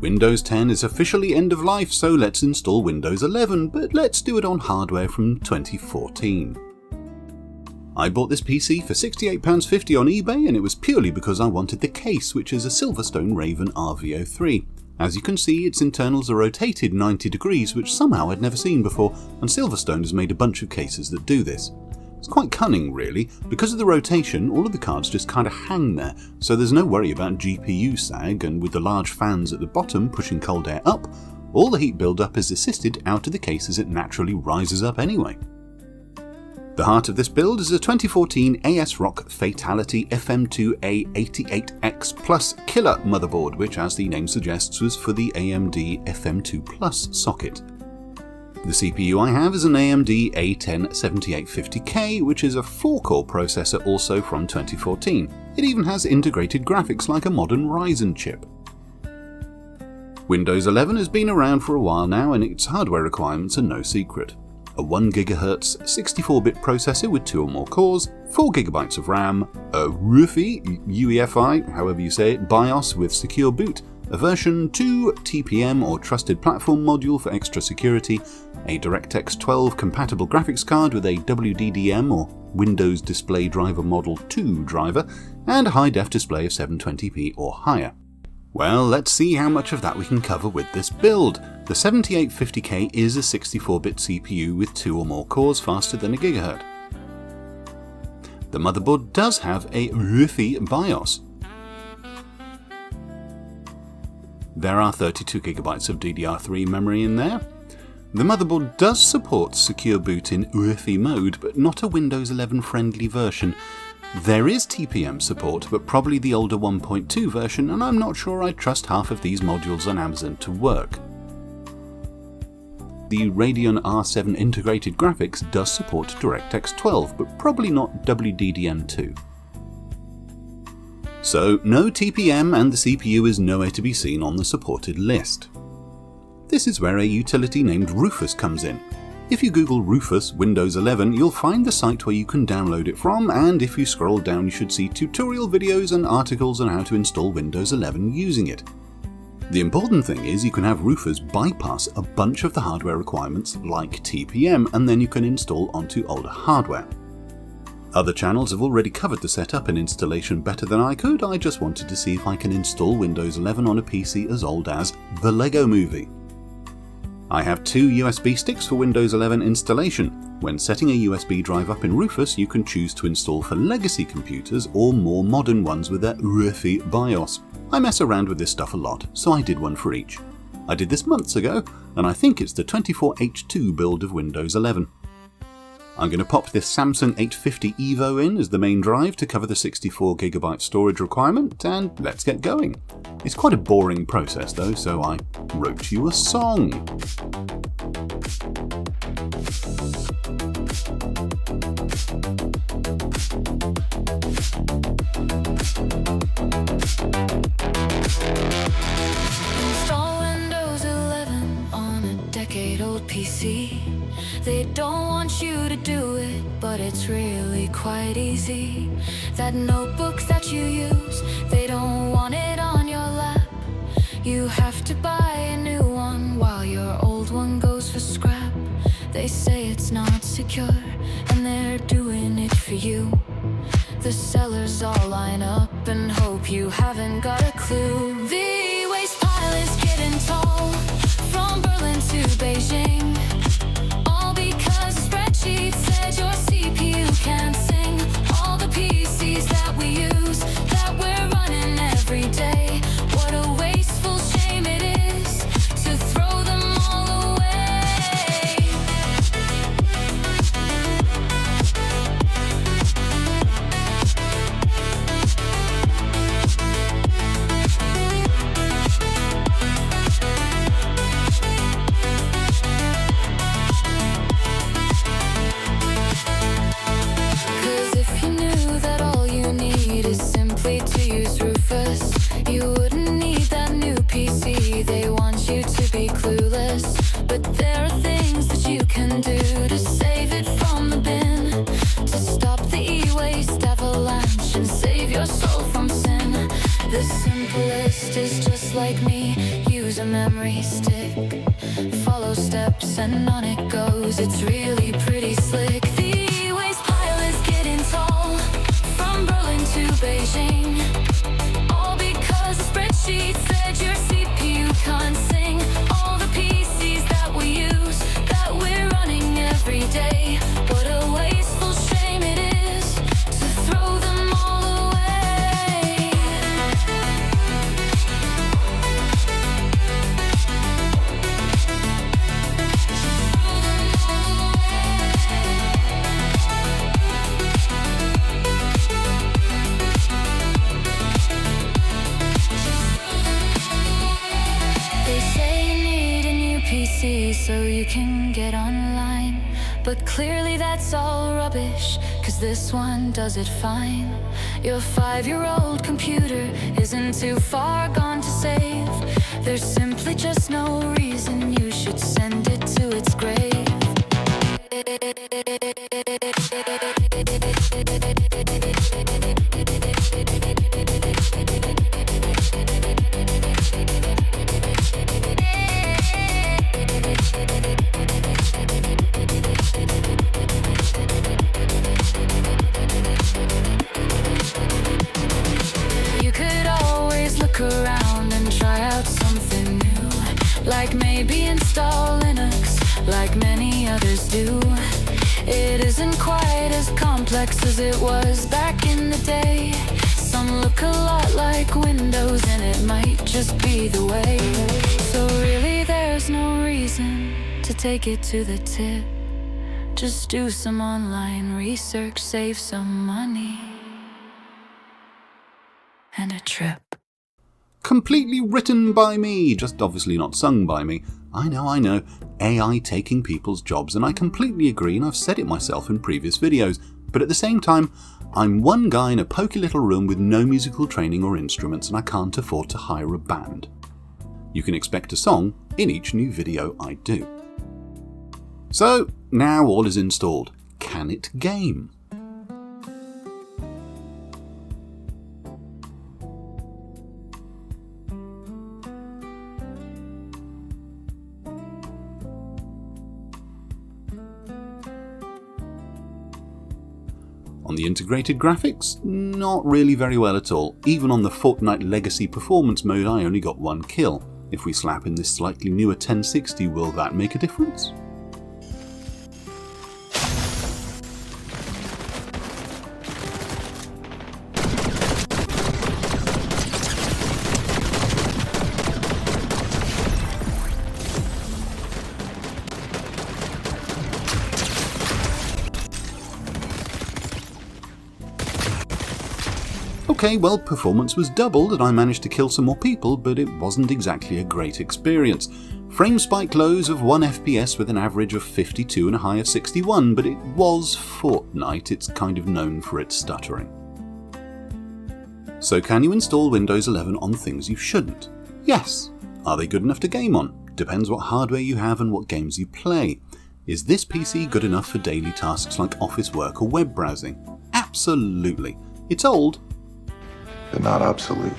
Windows 10 is officially end of life, so let's install Windows 11, but let's do it on hardware from 2014. I bought this PC for £68.50 on eBay, and it was purely because I wanted the case, which is a Silverstone Raven RVO3. As you can see, its internals are rotated 90 degrees, which somehow I'd never seen before, and Silverstone has made a bunch of cases that do this. It's quite cunning really. Because of the rotation, all of the cards just kind of hang there, so there's no worry about GPU sag, and with the large fans at the bottom pushing cold air up, all the heat buildup is assisted out of the case as it naturally rises up anyway. The heart of this build is a 2014 ASRock Fatal1ty FM2A88X Killer motherboard, which, as the name suggests, was for the AMD FM2 socket. The CPU I have is an AMD A10-7850K, which is a 4-core processor also from 2014. It even has integrated graphics like a modern Ryzen chip. Windows 11 has been around for a while now, and its hardware requirements are no secret. A 1GHz 64-bit processor with 2 or more cores, 4GB of RAM, a UEFI, however you say it, BIOS with secure boot, a version 2 TPM or Trusted Platform module for extra security, a DirectX 12 compatible graphics card with a WDDM or Windows Display Driver Model 2 driver, and a high-def display of 720p or higher. Well, let's see how much of that we can cover with this build. The 7850K is a 64-bit CPU with 2 or more cores faster than a gigahertz. The motherboard does have a UEFI BIOS. There are 32GB of DDR3 memory in there. The motherboard does support secure boot in UEFI mode, but not a Windows 11 friendly version. There is TPM support, but probably the older 1.2 version, and I'm not sure I'd trust half of these modules on Amazon to work. The Radeon R7 integrated graphics does support DirectX 12, but probably not WDDM2. So no TPM, and the CPU is nowhere to be seen on the supported list. This is where a utility named Rufus comes in. If you Google Rufus Windows 11, you'll find the site where you can download it from, and if you scroll down you should see tutorial videos and articles on how to install Windows 11 using it. The important thing is you can have Rufus bypass a bunch of the hardware requirements like TPM, and then you can install onto older hardware. Other channels have already covered the setup and installation better than I could. I just wanted to see if I can install Windows 11 on a PC as old as The Lego Movie. I have 2 USB sticks for Windows 11 installation. When setting a USB drive up in Rufus, you can choose to install for legacy computers or more modern ones with a UEFI BIOS. I mess around with this stuff a lot, so I did one for each. I did this months ago, and I think it's the 24H2 build of Windows 11. I'm going to pop this Samsung 850 EVO in as the main drive to cover the 64GB storage requirement, and let's get going. It's quite a boring process though, so I wrote you a song. Install Windows 11 on a decade-old PC. They don't want you to do it, but it's really quite easy. That notebook that you use, they don't want it on your lap. You have to buy a new one while your old one goes for scrap. They say it's not secure, and they're doing it for you. The sellers all line up and hope you haven't got a clue. The waste pile is getting tall, from Berlin to Beijing. Spreadsheet said your CPU can't sing. All the PCs that we use, that we're running every day. What a wasteful shame it is to throw them all away. The simplest is just like me. Use a memory stick, follow steps and on it goes. It's really pretty slick. The e-waste pile is getting tall, from Berlin to Beijing, all because the spreadsheet said your CPU can't sing. All the PCs that we use, that we're running every day, what a wasteful shame it is to throw them all away. They say you need a new PC so you can get online, but clearly that's all rubbish, 'cause this one does it fine. Your 5-year-old computer isn't too far gone to save. There's simply just no reason you should send it to its grave. You could always look around and try out something new, like maybe install Linux, like many others do. It isn't quite as complex as it was back in the day. Some look a lot like Windows and it might just be the way. So really there's no reason to take it to the tip. Just do some online research, save some money and a trip. Completely written by me, just obviously not sung by me. I know, AI taking people's jobs, and I completely agree, and I've said it myself in previous videos, but at the same time, I'm one guy in a poky little room with no musical training or instruments, and I can't afford to hire a band. You can expect a song in each new video I do. So, now all is installed. Can it game? On the integrated graphics, not really very well at all. Even on the Fortnite Legacy Performance mode, I only got 1 kill. If we slap in this slightly newer 1060, will that make a difference? Okay, well, performance was doubled and I managed to kill some more people, but it wasn't exactly a great experience. Frame spike lows of 1 FPS with an average of 52 and a high of 61, but it was Fortnite, it's kind of known for its stuttering. So can you install Windows 11 on things you shouldn't? Yes. Are they good enough to game on? Depends what hardware you have and what games you play. Is this PC good enough for daily tasks like office work or web browsing? Absolutely. It's old, but not obsolete.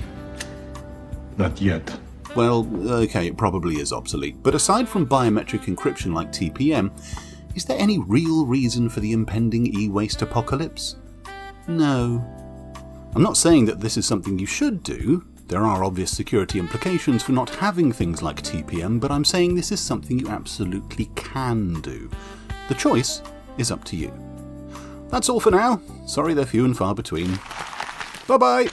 Not yet. Well, okay, it probably is obsolete, but aside from biometric encryption like TPM, is there any real reason for the impending e-waste apocalypse? No. I'm not saying that this is something you should do. There are obvious security implications for not having things like TPM, but I'm saying this is something you absolutely can do. The choice is up to you. That's all for now. Sorry they're few and far between. Bye-bye!